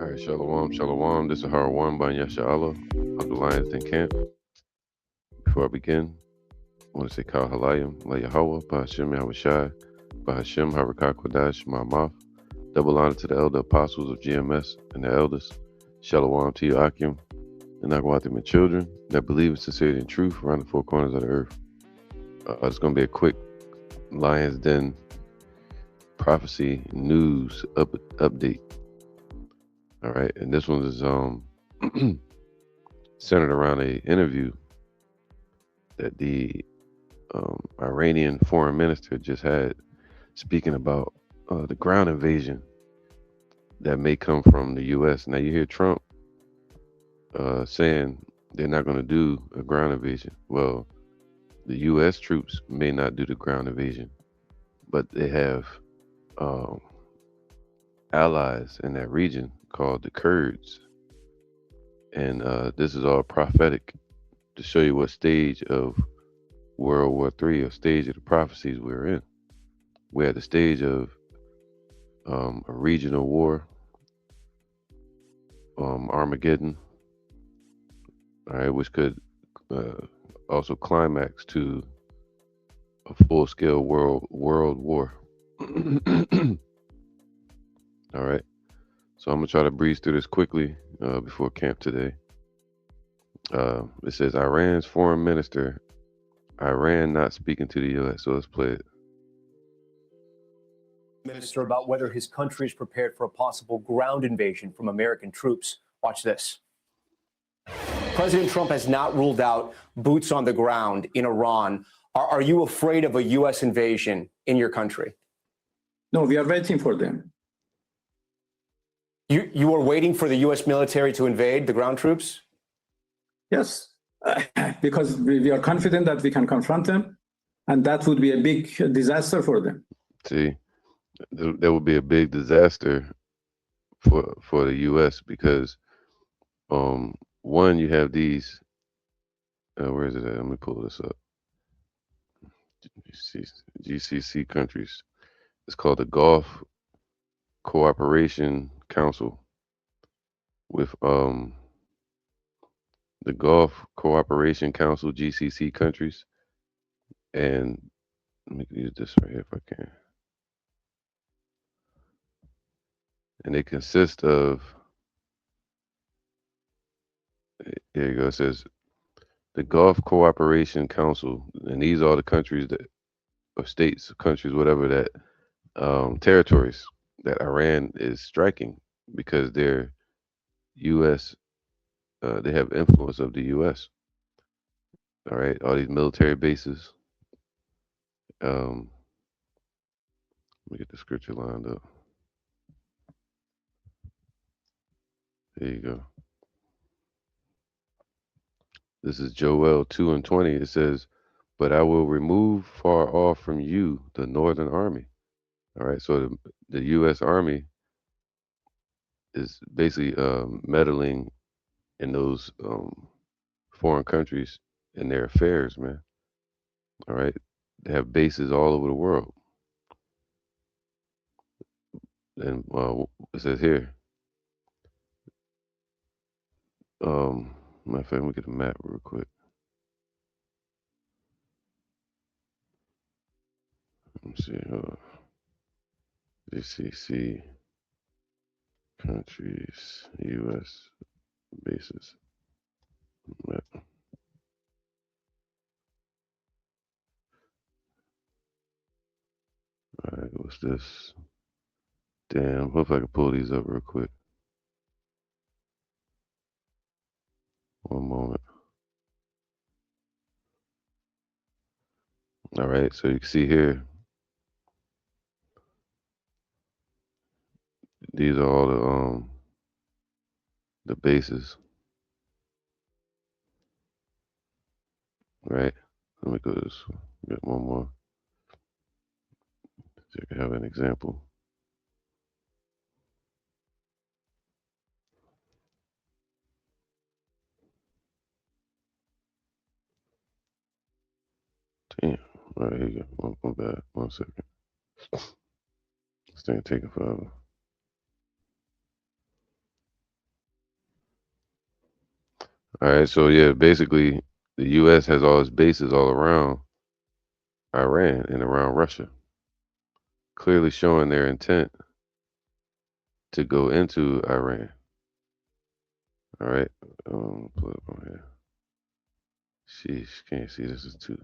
All right, shalom, shalom. This is Harwan by Yasha Allah of the Lions Den Camp. Before I begin, I want to say Kal Halayim, La Yahweh, Bahashim Yahushai, Bahashim Harakah Kodash, Ma'amaf. Double honor to the elder apostles of GMS and the elders. Shalom to you, Akim, and Nagwatim and children that believe in sincerity and truth around the four corners of the earth. It's going to be a quick Lions Den prophecy news update. All right, and this one is centered around a interview that the Iranian foreign minister just had, speaking about the ground invasion that may come from the U.S. Now you hear Trump saying they're not going to do a ground invasion. Well, the U.S. troops may not do the ground invasion, but they have allies in that region called the Kurds. And this is all prophetic to show you what stage of World War III or stage of the prophecies we're in. We're at the stage of a regional war, Armageddon, all right, which could also climax to a full-scale world war. All right, so I'm gonna try to breeze through this quickly before camp today. It says Iran's foreign minister, Iran not speaking to the U.S. So let's play it. Minister about whether his country is prepared for a possible ground invasion from American troops. Watch this. President Trump has not ruled out boots on the ground in Iran. Are you afraid of a U.S. invasion in your country? No, we are waiting for them. You are waiting for the U.S. military to invade the ground troops? Yes, because we are confident that we can confront them, and that would be a big disaster for them. See, that would be a big disaster for the U.S. because one, you have these. Where is it at? Let me pull this up. GCC countries. It's called the Gulf Cooperation Council, with the Gulf Cooperation Council GCC countries, and let me use this right here if I can. And they consist of, here you go, it says the Gulf Cooperation Council, and these are the countries that, or states, countries, whatever, that territories that Iran is striking because they're U.S. They have influence of the U.S. All right, all these military bases. Let me get the scripture lined up. There you go. This is Joel 2:20. It says, "But I will remove far off from you the northern army." All right, so the U.S. Army is basically meddling in those foreign countries in their affairs, man. All right, they have bases all over the world, and it says here. Matter of fact, let me get a map real quick. Let me see. GCC countries, U.S. bases. Map. All right, what's this? Damn, hope I can pull these up real quick. One moment. All right, so you can see here, these are all the bases. Right? Let me go to this one. Get one more. So you can have an example. Damn. All right, here you go. One bad. 1 second. This thing taking forever. All right, so yeah, basically, the U.S. has all its bases all around Iran and around Russia, clearly showing their intent to go into Iran. All right, pull it up on here. Sheesh, can't see. This is too.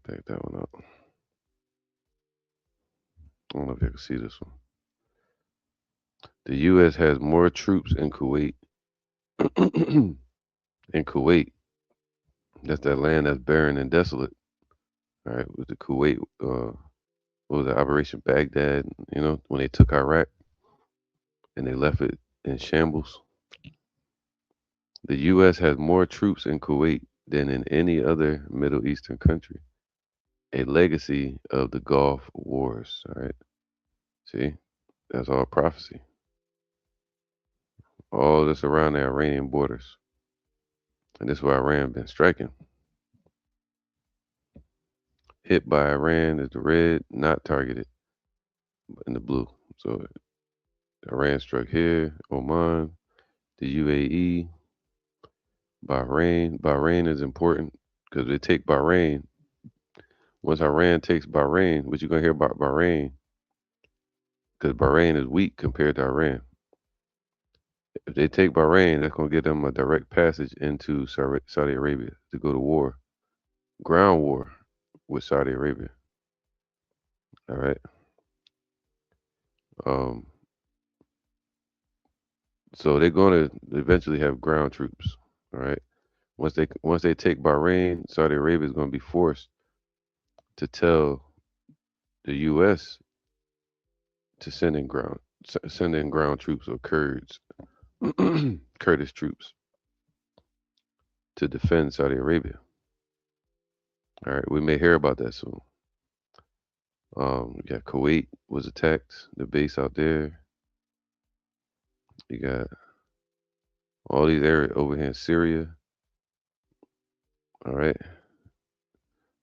Back that one up. I don't know if you can see this one. The U.S. has more troops in Kuwait. In Kuwait, that's that land that's barren and desolate. All right, with the Kuwait, what was it, Operation Baghdad? You know, when they took Iraq and they left it in shambles. The U.S. has more troops in Kuwait than in any other Middle Eastern country. A legacy of the Gulf Wars. All right, see, that's all prophecy. All this around the Iranian borders, and this is where Iran been striking. Hit by Iran is the red, not targeted in the blue. So Iran struck here, Oman, the UAE, Bahrain. Bahrain is important because they take Bahrain. Once Iran takes Bahrain, what you gonna hear about Bahrain? Because Bahrain is weak compared to Iran. If they take Bahrain, that's gonna give them a direct passage into Saudi Arabia to go to war, ground war with Saudi Arabia. All right. Um, so they're gonna eventually have ground troops. All right. Once they take Bahrain, Saudi Arabia is going to be forced to tell the U.S. to send in ground troops or Kurds, Kurdish troops to defend Saudi Arabia. All right, we may hear about that soon. You got Kuwait was attacked, the base out there. You got all these areas over here in Syria. All right,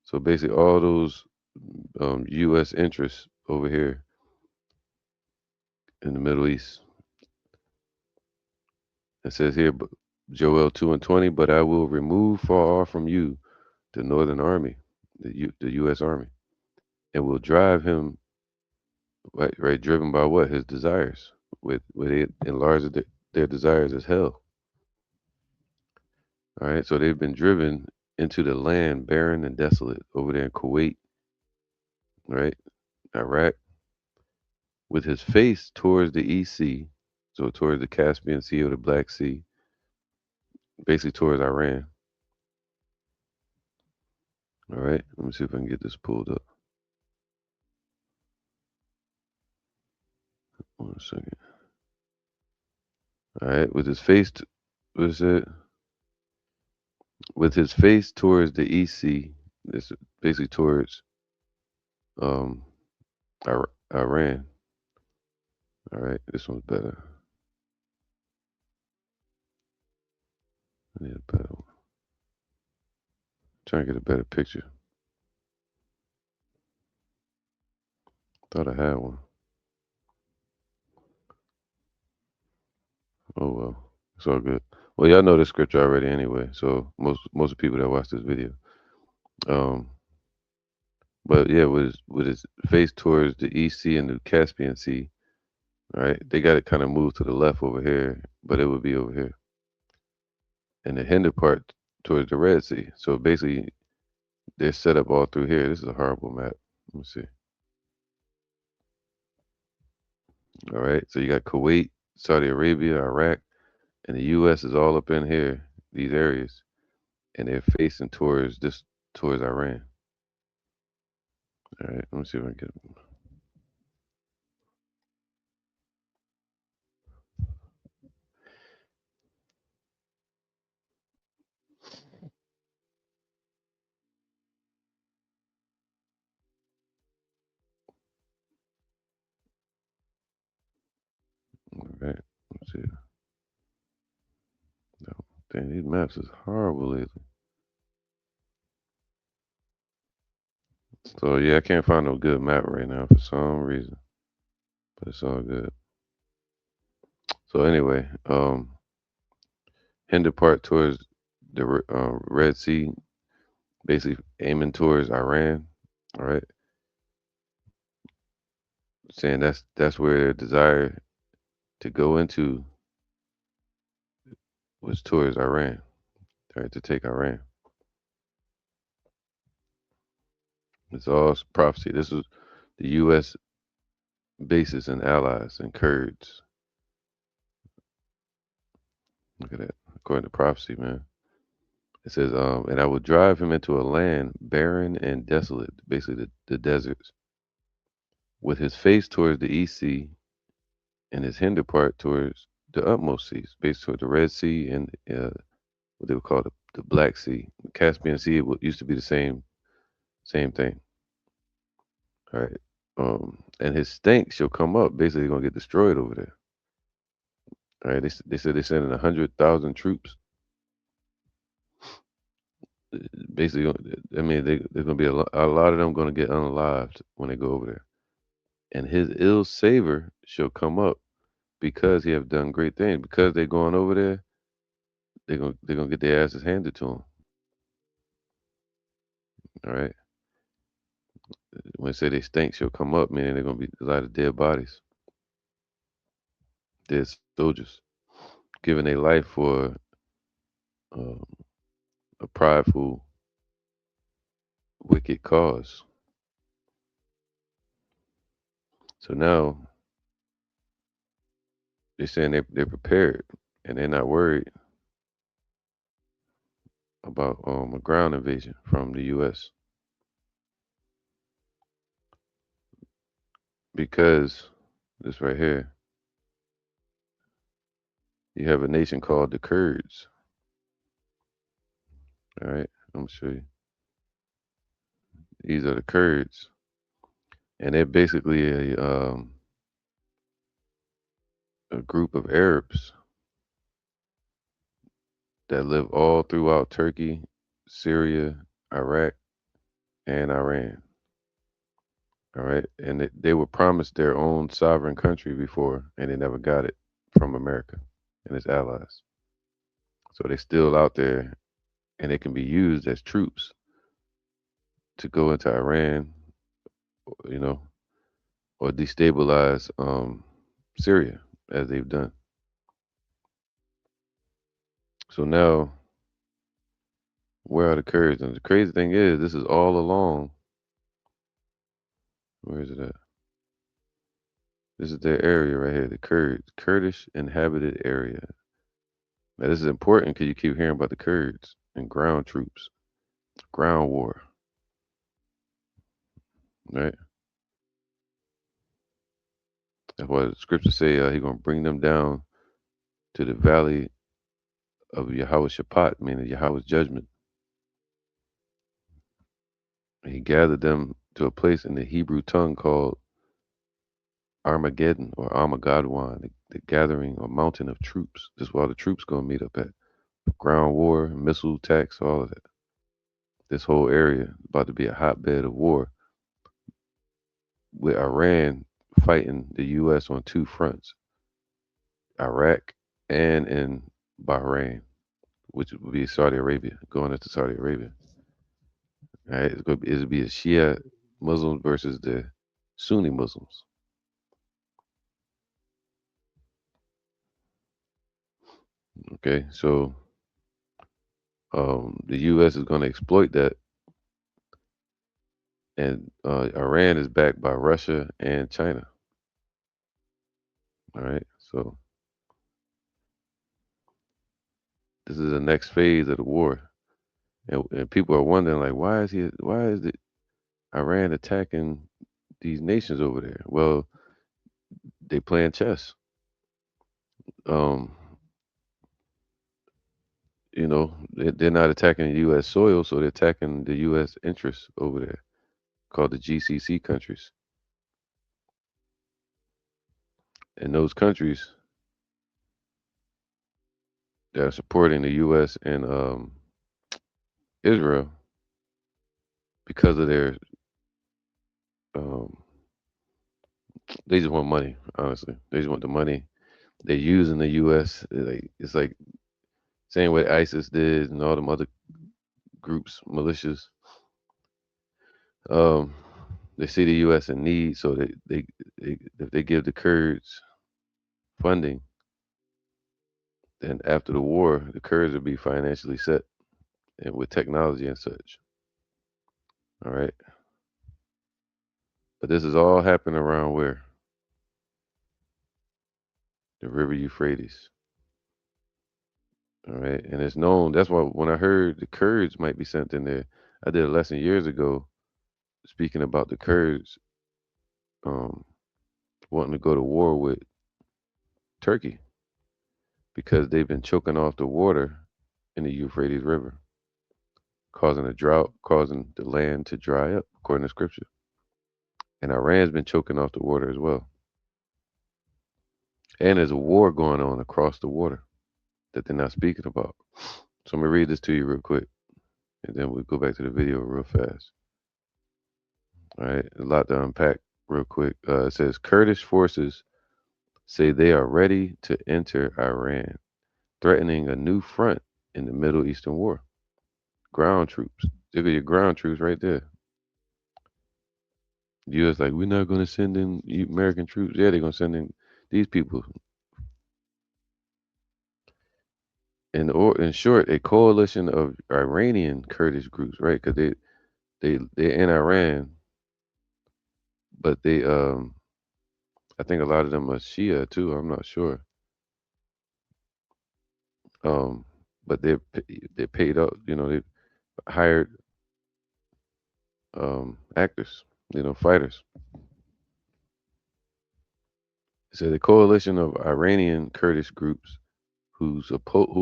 so basically all those U.S. interests over here in the Middle East. It says here, Joel 2:20, but I will remove far off from you the northern army, the U.S. Army, and will drive him right, driven by what his desires, with it enlarge their desires as hell. All right, so they've been driven into the land barren and desolate over there in Kuwait, right, Iraq, with his face towards the East Sea, so towards the Caspian Sea or the Black Sea, basically towards Iran. All right, let me see if I can get this pulled up. 1 second. All right, with his face, what is it? With his face towards the East Sea, this basically towards um Iran. All right, this one's better. I need a better one. Trying to get a better picture. Thought I had one. Oh well, it's all good. Well, y'all know the scripture already anyway. So most of the people that watch this video, um, but yeah, with his face towards the East Sea and the Caspian Sea. All right, they got it kind of moved to the left over here, but it would be over here, and the hinder part towards the Red Sea. So basically, they're set up all through here. This is a horrible map. Let me see. All right, so you got Kuwait, Saudi Arabia, Iraq, and the U.S. is all up in here, these areas, and they're facing towards Iran. All right, let me see if I can get. All right, let's see. No, dang, these maps is horrible lately. So yeah, I can't find no good map right now for some reason, but it's all good. So anyway, hinder part towards the Red Sea, basically aiming towards Iran. All right, saying that's where their desire to go into was towards Iran, right, to take Iran. It's all prophecy. This was the U.S. bases and allies and Kurds. Look at that. According to prophecy, man. It says, and I will drive him into a land barren and desolate, basically the deserts, with his face towards the east sea and his hinder part towards the utmost seas, based toward the Red Sea and what they would call the Black Sea. The Caspian Sea used to be the same thing. All right. And his stank shall come up. Basically, gonna get destroyed over there. All right. They said they're sending 100,000 troops. Basically, I mean, there's gonna be a lot of them gonna get unalived when they go over there. And his ill savor shall come up because he have done great things. Because they're going over there, they're gonna get their asses handed to them. All right. When they say they stink, shall come up, meaning they're gonna be a lot of dead bodies, dead soldiers, giving their life for um, a prideful, wicked cause. So now they're saying they're prepared and they're not worried about a ground invasion from the U.S. because this right here, you have a nation called the Kurds. All right, I'm gonna show you. These are the Kurds, and they're basically a group of Arabs that live all throughout Turkey, Syria, Iraq, and Iran. All right, and they were promised their own sovereign country before, and they never got it from America and its allies. So they're still out there, and they can be used as troops to go into Iran, you know, or destabilize Syria as they've done. So now, where are the Kurds? And the crazy thing is, this is all along. Where is it at? This is their area right here, the Kurds, Kurdish inhabited area. Now, this is important because you keep hearing about the Kurds and ground troops, ground war, right? That's why the scriptures say he's going to bring them down to the valley of Yahweh Shaphat, meaning Yahweh's judgment. And he gathered them to a place in the Hebrew tongue called Armageddon or Armageddon, the gathering or mountain of troops. This is where all the troops going to meet up at. Ground war, missile attacks, all of that. This whole area is about to be a hotbed of war with Iran fighting the U.S. on two fronts, Iraq and in Bahrain, which would be Saudi Arabia, going into Saudi Arabia. All right, it'll be a Shia Muslims versus the Sunni Muslims. Okay, so the U.S. is going to exploit that, and Iran is backed by Russia and China. All right, so this is the next phase of the war, and people are wondering like, why is it Iran attacking these nations over there? Well, they playing chess. Um, they're not attacking U.S. soil, so they're attacking the U.S. interests over there, called the GCC countries. And those countries that are supporting the U.S. and Israel because of their, um, they just want money. Honestly, they just want the money. They're using the U.S. It's like Same way ISIS did and all them other groups, militias. Um, they see the U.S. in need, so they if they give the Kurds funding, then after the war, the Kurds will be financially set and with technology and such. All right, but this is all happening around where the River Euphrates. All right, and it's known. That's why when I heard the Kurds might be sent in there, I did a lesson years ago speaking about the Kurds um, wanting to go to war with Turkey because they've been choking off the water in the Euphrates River, causing a drought, causing the land to dry up, according to scripture. And Iran's been choking off the water as well. And there's a war going on across the water that they're not speaking about. So I'm gonna read this to you real quick, and then we'll go back to the video real fast. All right, a lot to unpack real quick. It says Kurdish forces say they are ready to enter Iran, threatening a new front in the Middle Eastern war. Ground troops. Look at your ground troops right there. U.S. like, we're not going to send in American troops. Yeah, they're going to send in these people. In short, a coalition of Iranian Kurdish groups, right? Because they're in Iran, but I think a lot of them are Shia too. I'm not sure. Um, but they're paid up. You know, they hired actors. You know, fighters. So the coalition of Iranian Kurdish groups who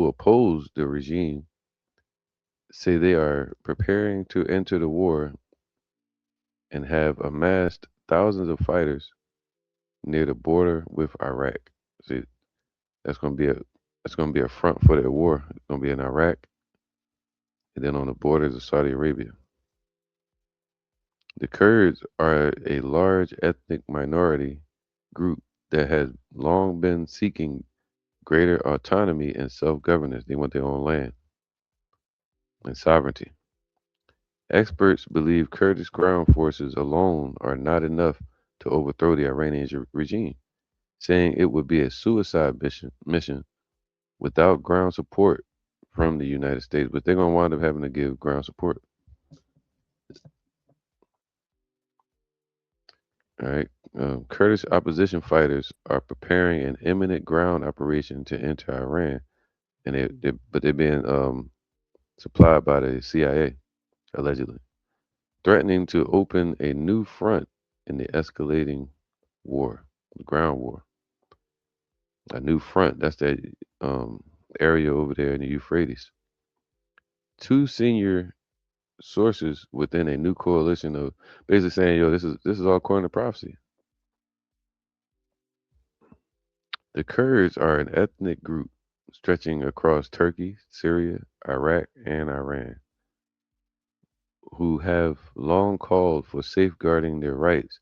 oppose the regime say they are preparing to enter the war and have amassed thousands of fighters near the border with Iraq. See, that's going to be a that's going to be a front for their war. It's going to be in Iraq and then on the borders of Saudi Arabia. The Kurds are a large ethnic minority group that has long been seeking greater autonomy and self-governance. They want their own land and sovereignty. Experts believe Kurdish ground forces alone are not enough to overthrow the Iranian regime, saying it would be a suicide mission without ground support from the United States. But they're going to wind up having to give ground support. All right. Kurdish opposition fighters are preparing an imminent ground operation to enter Iran, and but they're being supplied by the CIA allegedly, threatening to open a new front in the escalating war, the ground war. A new front. That's that um, area over there in the Euphrates. Two senior sources within a new coalition of basically saying, "Yo, this is all according to prophecy." The Kurds are an ethnic group stretching across Turkey, Syria, Iraq, and Iran, who have long called for safeguarding their rights,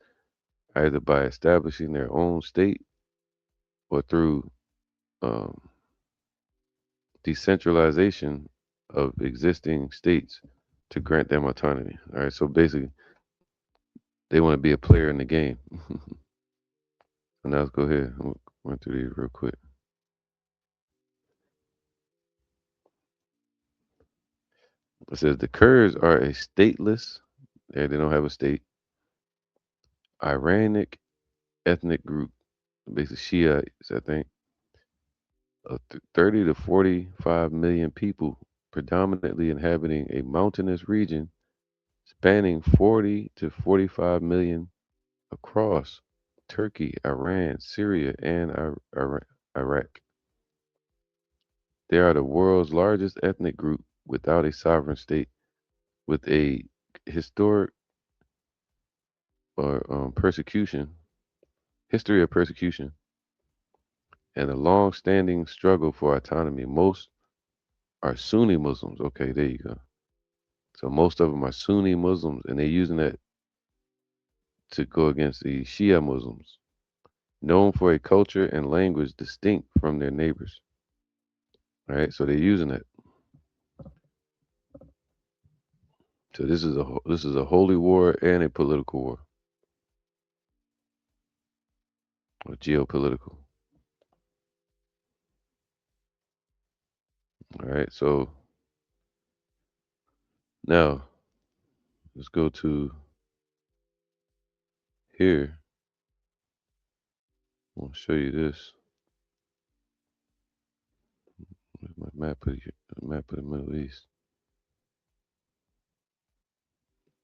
either by establishing their own state or through um, decentralization of existing states to grant them autonomy. All right, so basically, they want to be a player in the game. So now let's go ahead and run through these real quick. It says the Kurds are a stateless, they don't have a state, Iranic ethnic group, basically Shiites, I think, of 30 to 45 million people, predominantly inhabiting a mountainous region spanning 40 to 45 million across Turkey, Iran, Syria, and Iraq. They are the world's largest ethnic group without a sovereign state, with a historic or persecution, history of persecution, and a long-standing struggle for autonomy. Most are Sunni Muslims. Okay, there you go. So most of them are Sunni Muslims, and they're using that to go against the Shia Muslims, known for a culture and language distinct from their neighbors. right? So they're using it. So this is a holy war and a political war, or geopolitical. All right. So now let's go to here. I'll show you this. Where's my map of the map of the Middle East.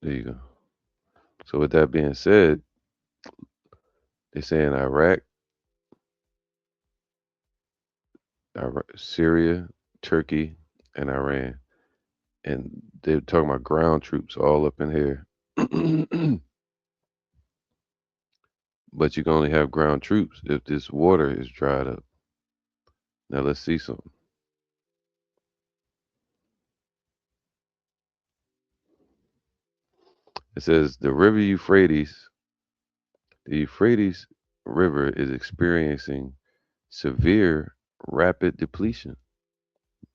There you go. So with that being said, they're saying Syria, Turkey, and Iran, and they're talking about ground troops all up in here. But you can only have ground troops if this water is dried up. Now let's see something. It says the Euphrates River is experiencing severe rapid depletion.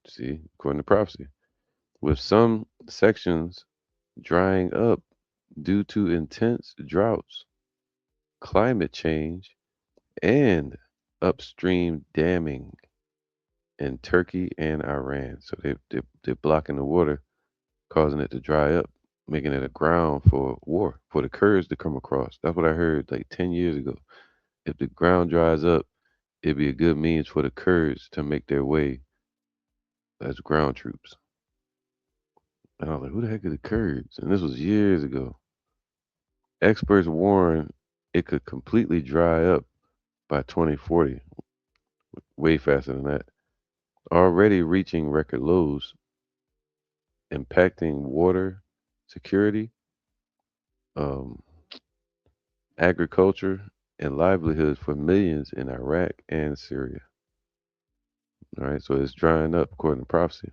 See, according to prophecy, with some sections drying up due to intense droughts, climate change, and upstream damming in Turkey and Iran. So they're blocking the water, causing it to dry up, making it a ground for war, for the Kurds to come across. That's what I heard like 10 years ago. If the ground dries up, it'd be a good means for the Kurds to make their way as ground troops. And I was like, who the heck are the Kurds? And this was years ago. Experts warn it could completely dry up by 2040, way faster than that. Already reaching record lows, impacting water security, um, agriculture, and livelihoods for millions in Iraq and Syria. All right, so it's drying up according to prophecy.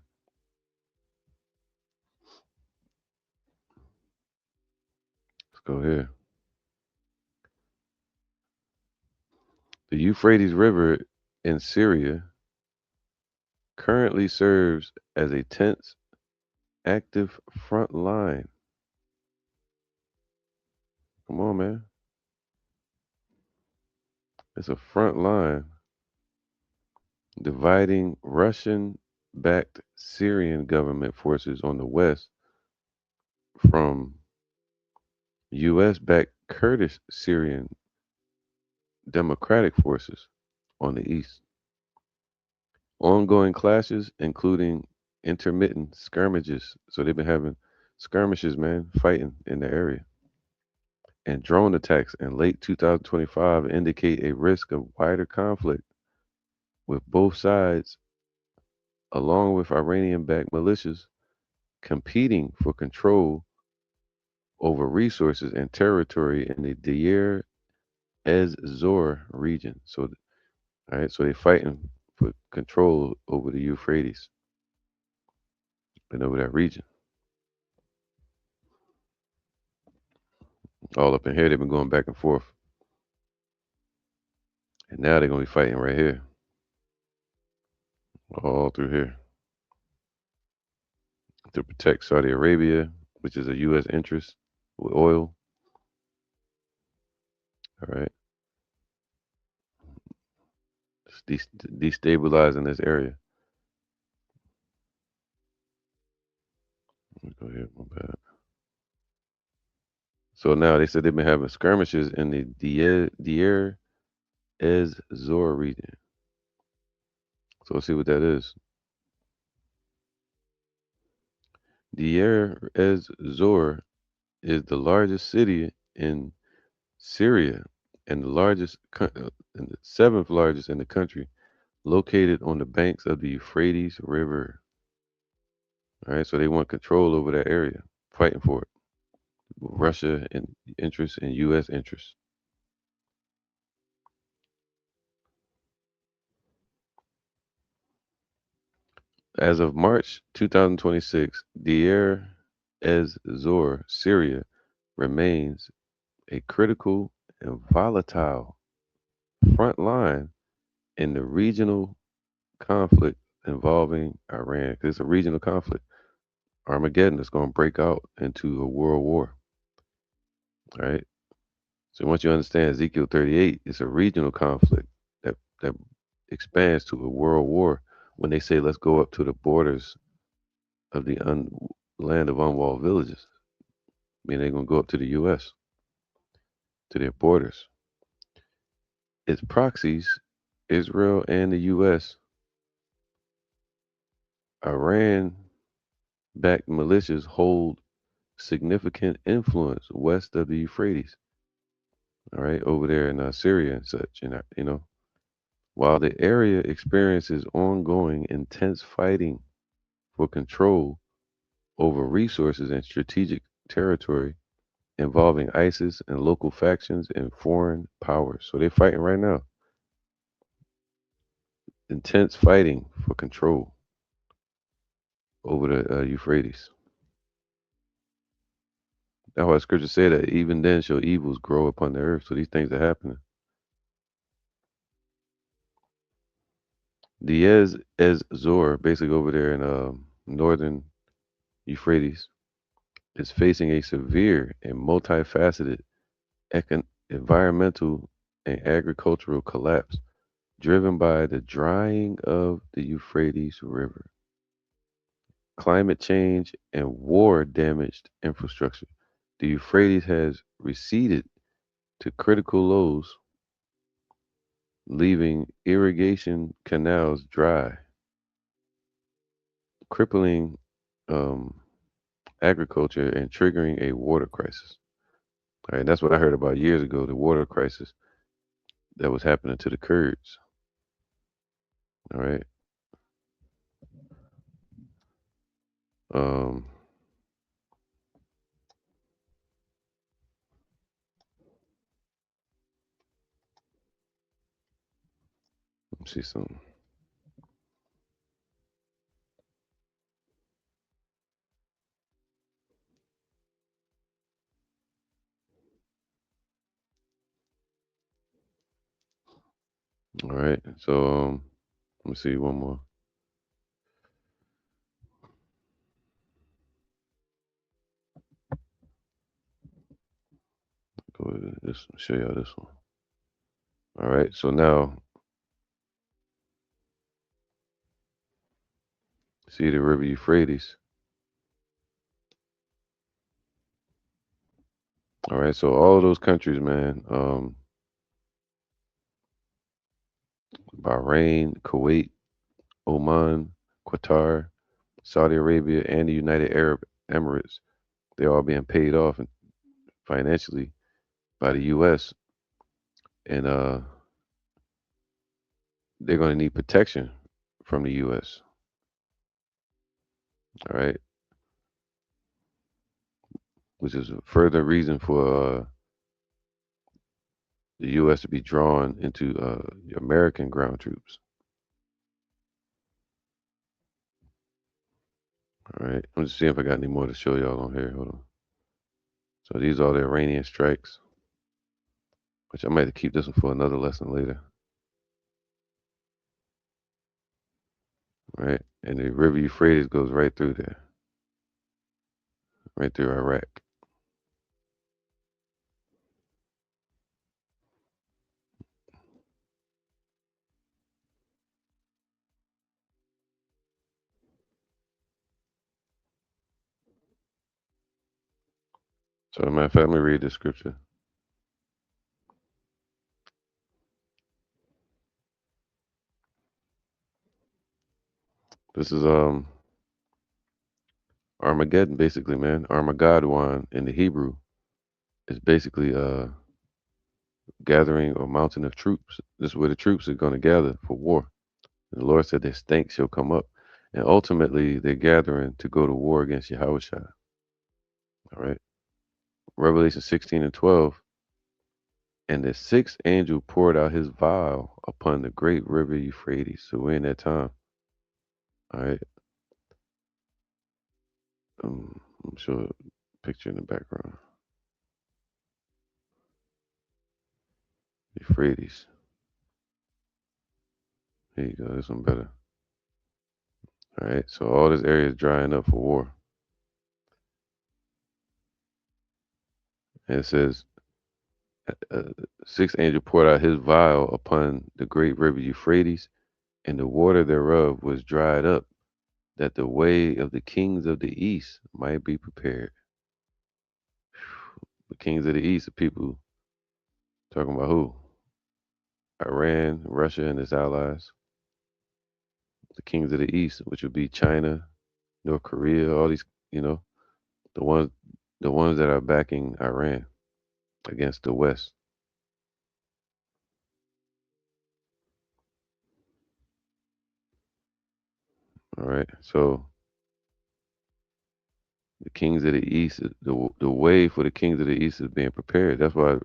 Let's go here. The Euphrates River in Syria currently serves as a tense, active front line. Come on, man. It's a front line dividing Russian backed Syrian government forces on the west from US backed Kurdish Syrian democratic forces on the east. Ongoing clashes, including intermittent skirmishes. So they've been having skirmishes, man, fighting in the area. And drone attacks in late 2025 indicate a risk of wider conflict with both sides, along with Iranian backed militias, competing for control over resources and territory in the Deir ez Zor region. So, all right, so they're fighting for control over the Euphrates and over that region. All up in here, they've been going back and forth. And now they're going to be fighting right here, all through here, to protect Saudi Arabia, which is a U.S. interest with oil. All right. Destabilizing this area. Let me go here, my bad. So now they said they've been having skirmishes in the Deir ez Zor region. So let's see what that is. Deir ez Zor is the largest city in Syria and and the seventh largest in the country, located on the banks of the Euphrates River. All right, so they want control over that area, fighting for it. Russia and interest and U.S. interests. As of March 2026, Deir ez Zor, Syria, remains a critical and volatile front line in the regional conflict involving Iran, because it's a regional conflict. Armageddon is going to break out into a world war, right? So once you understand Ezekiel 38, it's a regional conflict that expands to a world war. When they say let's go up to the borders of the land of unwalled villages, I mean they're going to go up to the U.S. to their borders. Its proxies, Israel and the U.S. Iran-backed militias hold significant influence west of the Euphrates. All right, over there in Syria and such, and while the area experiences ongoing intense fighting for control over resources and strategic territory involving ISIS and local factions and foreign powers. So they're fighting right now. Intense fighting for control over the Euphrates. That's why scripture said that even then shall evils grow upon the earth. So these things are happening. Diez Ez Zor, basically over there in northern Euphrates, is facing a severe and multifaceted environmental and agricultural collapse driven by the drying of the Euphrates River, climate change, and war damaged infrastructure. The Euphrates has receded to critical lows, leaving irrigation canals dry, crippling um, agriculture and triggering a water crisis. All right, that's what I heard about years ago, the water crisis that was happening to the Kurds. All right. Um, let's see something. All right. So let me see one more. Go to this. Show y'all this one. All right. So now see the River Euphrates. All right. So all of those countries, man. Bahrain, Kuwait, Oman, Qatar, Saudi Arabia, and the United Arab Emirates. They're all being paid off financially by the U.S. and they're going to need protection from the U.S. All right, which is a further reason for the U.S. to be drawn into American ground troops. All right, I'm just seeing if I got any more to show y'all on here. Hold on. So these are the Iranian strikes, which I might have to keep this one for another lesson later. Right, and the River Euphrates goes right through there, right through Iraq. So, as a matter of fact, let me read the scripture. This is Armageddon, basically, man. Armageddon in the Hebrew is basically gathering or mountain of troops. This is where the troops are going to gather for war. And the Lord said their stank shall come up. And ultimately, they're gathering to go to war against Yahushua. All right. Revelation 16 and 12. And the sixth angel poured out his vial upon the great river Euphrates. So we're in that time. All right. I'm sure a picture in the background. Euphrates. There you go. This one better. All right, so all this area is drying up for war. And it says, uh, sixth angel poured out his vial upon the great river Euphrates, and the water thereof was dried up, that the way of the kings of the east might be prepared. The kings of the east are people talking about who? Iran, Russia, and its allies. The kings of the east, which would be China, North Korea, all these, you know, the ones, the ones that are backing Iran against the West. All right, so the kings of the east, the way for the kings of the east is being prepared. That's why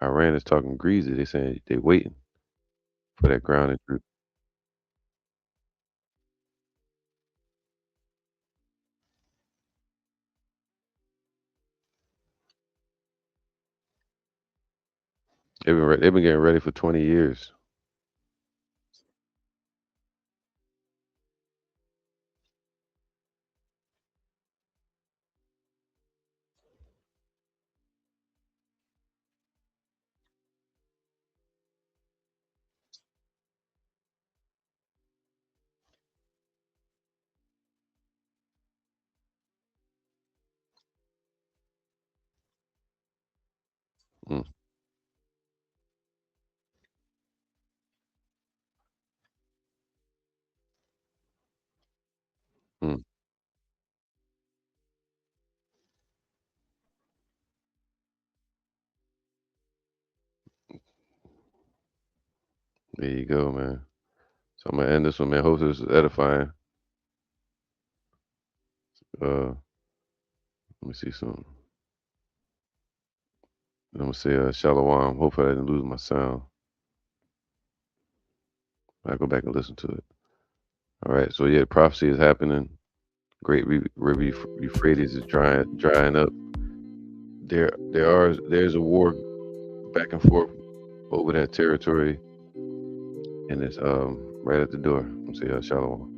Iran is talking greasy. They're saying they're waiting for that grounding truth. They've been getting ready for 20 years. Mm, mm. There you go, man. So I'm gonna end this one, man. Hope this is edifying. Let me see some. I'm gonna say Shalom. Hopefully I didn't lose my sound. I go back and listen to it. All right. So yeah, prophecy is happening. Great river Euphrates is drying up. There's a war back and forth over that territory, and it's right at the door. I'm saying Shalom.